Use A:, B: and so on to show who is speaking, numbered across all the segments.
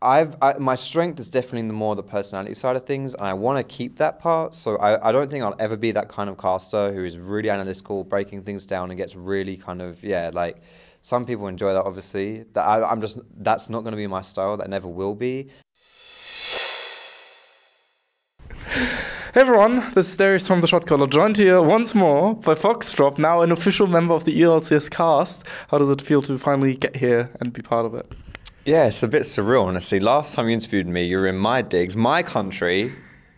A: my strength is definitely the more the personality side of things, and I want to keep that part. So I don't think I'll ever be that kind of caster who is really analytical, breaking things down, and gets really kind of, yeah, like some people enjoy that, obviously. That's not going to be my style. That never will be.
B: Hey everyone, this is Darius from the Shotcaller, joined here once more by Foxdrop, now an official member of the EU LCS cast. How does it feel to finally get here and be part of it?
A: Yeah, it's a bit surreal, honestly. Last time you interviewed me, you were in my digs, my country,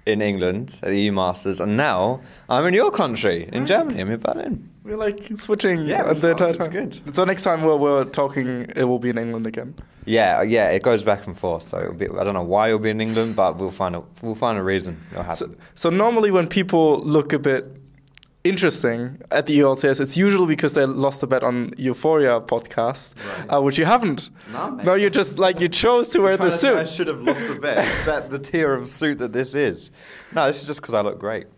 A: in England, at the EU Masters, and now I'm in your country, in Germany. I'm in Berlin.
B: We're like switching
A: the
B: entire time.
A: It's good.
B: So next time we're talking, it will be in England again.
A: Yeah, it goes back and forth. So it'll be, I don't know why you'll be in England, but we'll find a reason. It'll happen.
B: So normally when people look a bit interesting at the EU LCS, it's usually because they lost a bet on Euphoria podcast, right. Which you haven't. No, you just you chose to wear the suit.
A: I should have lost a bet. Is that the tier of suit that this is? No, this is just because I look great.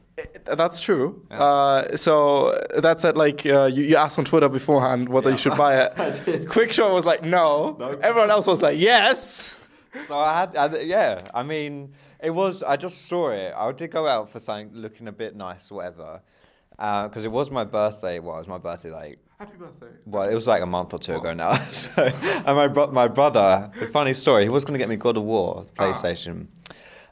B: That's true.
A: Yeah.
B: So that's it. You asked on Twitter beforehand whether you should buy it.
A: I did.
B: Quickshot was like, no. Everyone else was like, yes.
A: So I mean, it was. I just saw it. I did go out for something looking a bit nice, or whatever. Because it was my birthday. Well, it was my birthday
B: Happy birthday.
A: Well, it was like a month or two ago now. So, and my brother, the funny story, he was going to get me God of War PlayStation.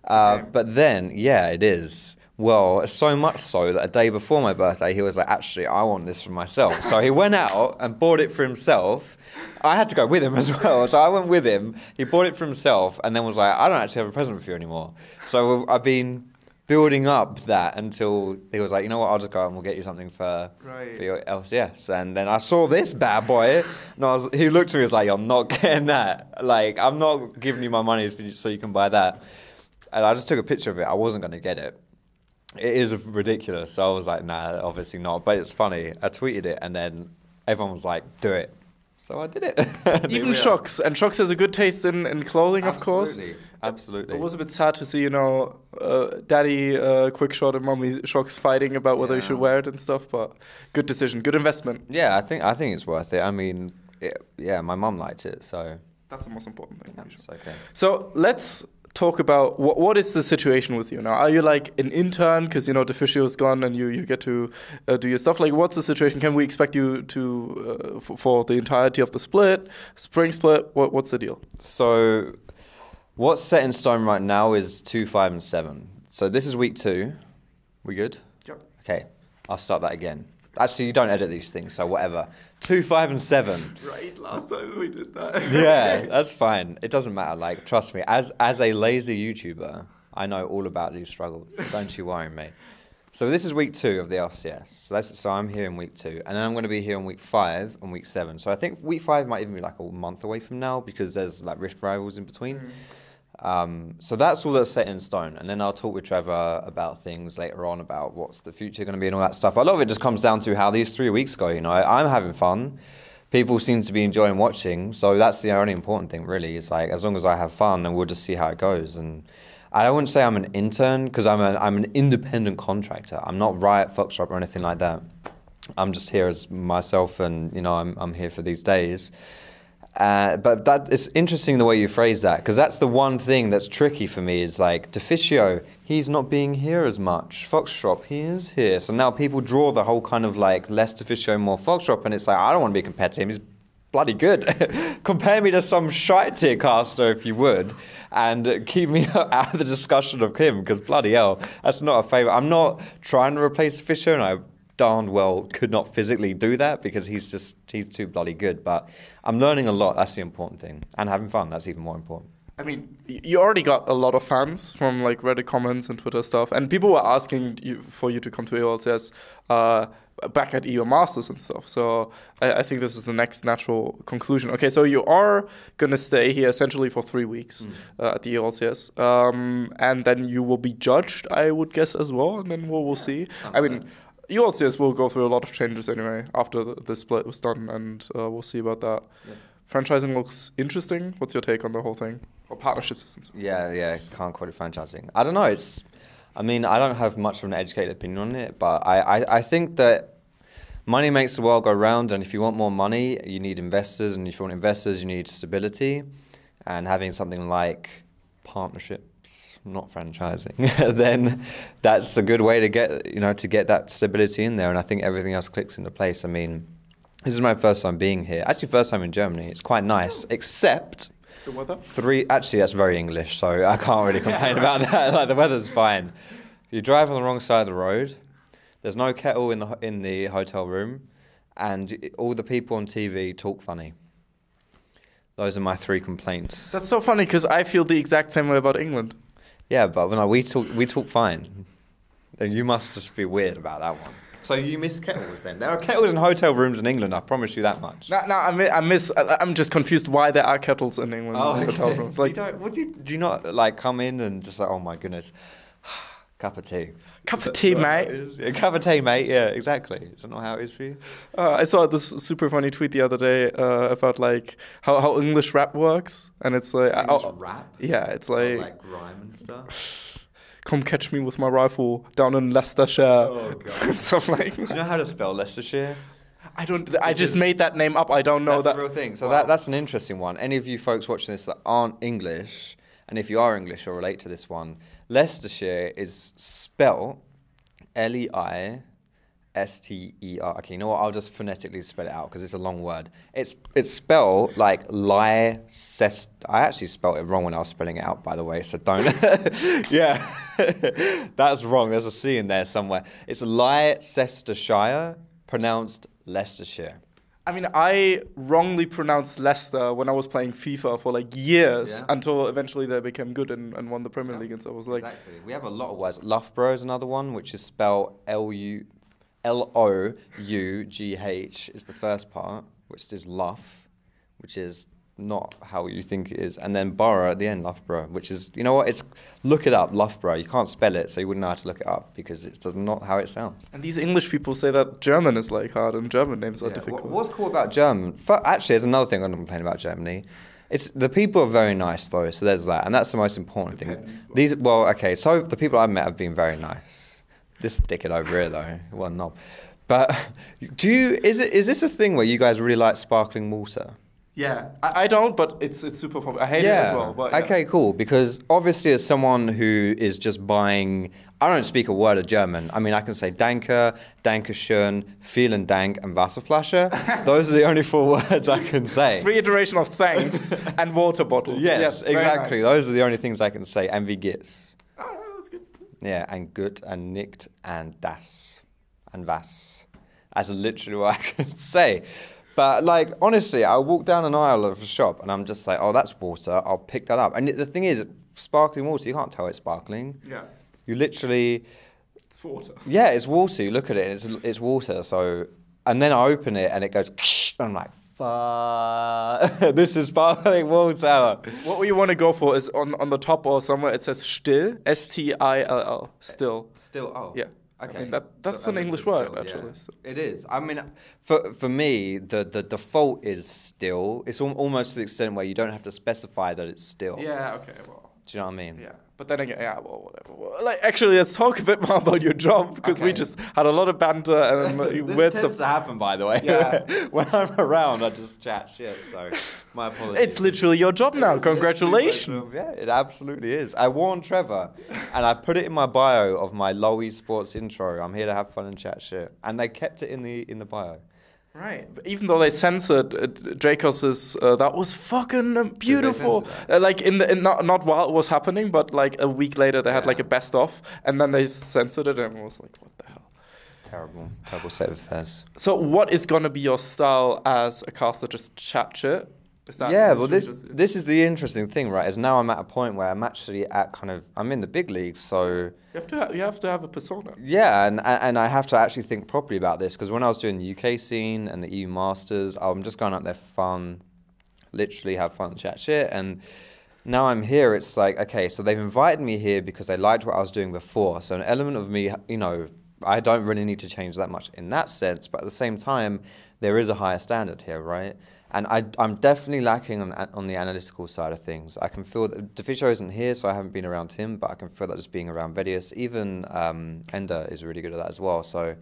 A: But then, yeah, it is. Well, so much so that a day before my birthday, he was like, actually, I want this for myself. So he went out and bought it for himself. I had to go with him as well. So I went with him. He bought it for himself and then was like, I don't actually have a present for you anymore. So I've been building up that until he was like, you know what, I'll just go out and we'll get you something for your LCS. And then I saw this bad boy, and he looked at me and was like, I'm not getting that. Like, I'm not giving you my money so you can buy that. And I just took a picture of it. I wasn't going to get it. It is ridiculous. So I was like, nah, obviously not. But it's funny. I tweeted it, and then everyone was like, do it. So I did it.
B: Even Shox. And Shox has a good taste in clothing, of course.
A: Absolutely.
B: It was a bit sad to see, Daddy Quickshot and Mommy Shox fighting about whether you should wear it and stuff. But good decision, good investment.
A: Yeah, I think it's worth it. I mean, my mum liked it, so
B: that's the most important thing.
A: It's okay.
B: So let's talk about what is the situation with you now. Are you like an intern because Deficio is gone and you get to do your stuff? Like, what's the situation? Can we expect you to for the entirety of the spring split? What's the deal?
A: So what's set in stone right now is 2, 5, and 7. So this is week 2. We good?
B: Yep.
A: Okay, I'll start that again. Actually, you don't edit these things, so whatever. 2, 5, and 7.
B: Right, last time we did that.
A: Yeah, that's fine. It doesn't matter. Like, trust me, as a lazy YouTuber, I know all about these struggles. Don't you worry, mate. So this is week 2 of the LCS. So I'm here in week 2, and then I'm going to be here in week 5 and week 7. So I think week 5 might even be like a month away from now because there's like Rift Rivals in between. So that's all that's set in stone, and then I'll talk with Trevor about things later on about what's the future going to be and all that stuff. A lot of it just comes down to how these 3 weeks go. I'm having fun. People seem to be enjoying watching, so that's the only important thing, really. It's like, as long as I have fun, and we'll just see how it goes. And I wouldn't say I'm an intern because I'm an independent contractor. I'm not Riot, Foxdrop, or anything like that. I'm just here as myself, and I'm here for these days. But it's interesting the way you phrase that, because that's the one thing that's tricky for me is like Deficio, he's not being here as much. Foxdrop, he is here. So now people draw the whole kind of like less Deficio, more Foxdrop, and it's like, I don't want to be compared to him. He's bloody good. Compare me to some shite tier caster if you would, and keep me out of the discussion of him, because bloody hell, that's not a favour. I'm not trying to replace Deficio, and I darned well could not physically do that because he's too bloody good. But I'm learning a lot. That's the important thing, and having fun. That's even more important.
B: I mean, you already got a lot of fans from like Reddit comments and Twitter stuff, and people were asking for you to come to EU LCS back at EU Masters and stuff. So I think this is the next natural conclusion. Okay, so you are gonna stay here essentially for 3 weeks at the EU LCS, and then you will be judged, I would guess, as well, and then we'll see. I mean, EU LCS will go through a lot of changes anyway after the split was done, and we'll see about that. Yeah. Franchising looks interesting. What's your take on the whole thing? Or partnership systems?
A: Yeah, can't call it franchising. I don't know. I don't have much of an educated opinion on it, but I think that money makes the world go round, and if you want more money, you need investors, and if you want investors, you need stability. and having something like partnerships, not franchising, then that's a good way to get that stability in there. And I think everything else clicks into place. I mean, this is my first time being here. Actually, first time in Germany. It's quite nice, except
B: The weather?
A: Actually, that's very English, so I can't really complain about that. Like, the weather's fine. You drive on the wrong side of the road. There's no kettle in the hotel room, and all the people on TV talk funny. Those are my 3 complaints.
B: That's so funny because I feel the exact same way about England.
A: Yeah, but we talk fine. Then you must just be weird about that one. So you miss kettles then? There are kettles in hotel rooms in England, I promise you that much.
B: No, I'm just confused why there are kettles in England in hotel rooms. Like,
A: do you not like come in and just like, oh my goodness, cup of tea?
B: Cup of tea, mate.
A: A cup of tea, mate. Yeah, exactly. Is that not how it is for you?
B: I saw this super funny tweet the other day about like how English rap works, and it's like
A: rap?
B: Yeah, it's like
A: grime and stuff.
B: Come catch me with my rifle down in Leicestershire.
A: Oh god.
B: Stuff like.
A: Do you know how to spell Leicestershire?
B: I don't. I just made that name up. I don't know
A: that's the real thing. So that's an interesting one. Any of you folks watching this that aren't English, and if you are English or relate to this one, Leicestershire is spelled Leister. Okay, you know what? I'll just phonetically spell it out because it's a long word. It's spelled like Leicester. I actually spelled it wrong when I was spelling it out, by the way. So don't. Yeah, that's wrong. There's a C in there somewhere. It's Leicestershire, pronounced Leicestershire.
B: I mean, I wrongly pronounced Leicester when I was playing FIFA for like years until eventually they became good and won the Premier League. And so I was like,
A: exactly. We have a lot of words. Loughborough is another one, which is spelled Lough is the first part, which is Lough, which is not how you think it is, and then borough at the end, Loughborough, which is, you know what, look it up, Loughborough. You can't spell it, so you wouldn't know how to look it up because it's not how it sounds.
B: And these English people say that German is like hard and German names are difficult.
A: What's cool about German? Actually, there's another thing I'm going to complain about Germany. It's the people are very nice though, so there's that, and that's the most important thing. So the people I've met have been very nice. This dickhead over here though, one knob. But is this a thing where you guys really like sparkling water?
B: Yeah, I don't, but it's super popular. I hate it as well. But
A: Okay, cool. Because obviously, as someone who is just buying, I don't speak a word of German. I mean, I can say Danke, Dankeschön, vielen Dank, and Wasserflasche. Those are the only 4 words I can say.
B: 3 iteration of thanks and water bottle.
A: Yes, exactly. Nice. Those are the only things I can say. And wie geht's?
B: Oh, that's good.
A: Yeah, and gut, and nicht, and das, and was. That's literally what I can say. But, like, honestly, I'll walk down an aisle of a shop and I'm just like, oh, that's water. I'll pick that up. And the thing is, sparkling water, you can't tell it's sparkling.
B: Yeah.
A: You literally...
B: It's water.
A: Yeah, it's water. You look at it, it's water. So, and then I open it and it goes, and I'm like, fuck, this is sparkling water.
B: What you want to go for is on the top or somewhere it says still, S-T-I-L-L, still.
A: Still, oh.
B: Yeah.
A: Okay.
B: I mean, that's an English word, actually.
A: Yeah. It is. I mean, for me, the default is still. It's almost to the extent where you don't have to specify that it's still.
B: Yeah, okay, well.
A: Do you know what I mean?
B: Yeah. But then again, yeah, well, whatever. Well, like, actually, let's talk a bit more about your job, because we just had a lot of banter and
A: weird stuff. This tends to happen, by the way.
B: Yeah.
A: When I'm around, I just chat shit, so my apologies.
B: It's literally your job now. Congratulations.
A: Yeah, it absolutely is. I warned Trevor, and I put it in my bio of my low esports intro. I'm here to have fun and chat shit. And they kept it in the bio.
B: Right, but even though they censored Dracos's, that was fucking beautiful. Like not while it was happening, but like a week later they had like a best of, and then they censored it, and I was like, what the hell?
A: Terrible set of affairs.
B: So, what is gonna be your style as a caster? Just chat shit?
A: This is the interesting thing, right? Is now I'm at a point where I'm actually I'm in the big leagues, so
B: you have to have a persona.
A: Yeah, and I have to actually think properly about this, because when I was doing the UK scene and the EU Masters, I'm just going up there for fun, literally have fun, chat shit, and now I'm here. It's like, okay, so they've invited me here because they liked what I was doing before. So an element of me, I don't really need to change that much in that sense, but at the same time, there is a higher standard here, right? And I'm definitely lacking on the analytical side of things. I can feel that Deficio isn't here, so I haven't been around him, but I can feel that just being around Vedius. Even Ender is really good at that as well. So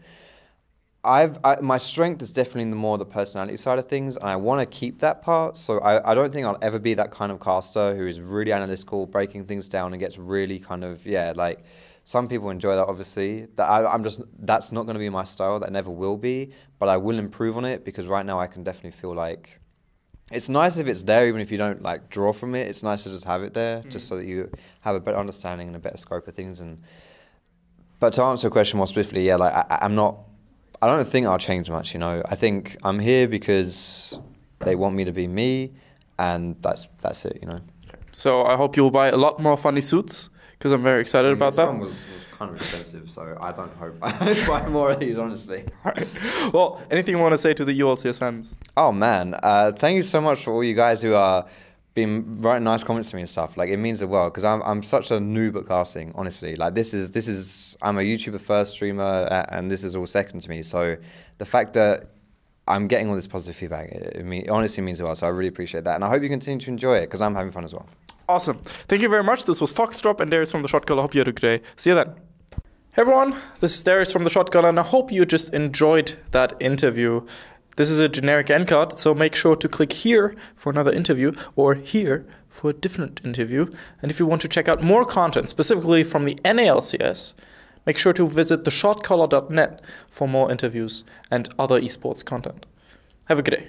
A: my strength is definitely the personality side of things, and I want to keep that part. So I don't think I'll ever be that kind of caster who is really analytical, breaking things down, and gets really kind of like. Some people enjoy that, obviously. That's not going to be my style. That never will be. But I will improve on it, because right now I can definitely feel like it's nice if it's there, even if you don't like draw from it. It's nice to just have it there, just so that you have a better understanding and a better scope of things. But to answer your question more specifically, yeah, like I don't think I'll change much, you know. I think I'm here because they want me to be me, and that's it, you know.
B: So I hope you'll buy a lot more funny suits, because I'm very excited about that.
A: This one was kind of expensive, so I don't hope I buy more of these, honestly.
B: All right. Well, anything you want to say to the EU LCS fans?
A: Oh, man. Thank you so much for all you guys who are been writing nice comments to me and stuff. Like, it means the world, because I'm such a noob at casting, honestly. Like, this is I'm a YouTuber first, streamer, and this is all second to me. So the fact that I'm getting all this positive feedback, it honestly means the world. So I really appreciate that, and I hope you continue to enjoy it, because I'm having fun as well.
B: Awesome. Thank you very much. This was Foxdrop and Darius from the Shotcaller. Hope you had a good day. See you then. Hey everyone, this is Darius from the Shotcaller, and I hope you just enjoyed that interview. This is a generic end card, so make sure to click here for another interview, or here for a different interview. And if you want to check out more content, specifically from the NALCS, make sure to visit theshotcaller.net for more interviews and other esports content. Have a good day.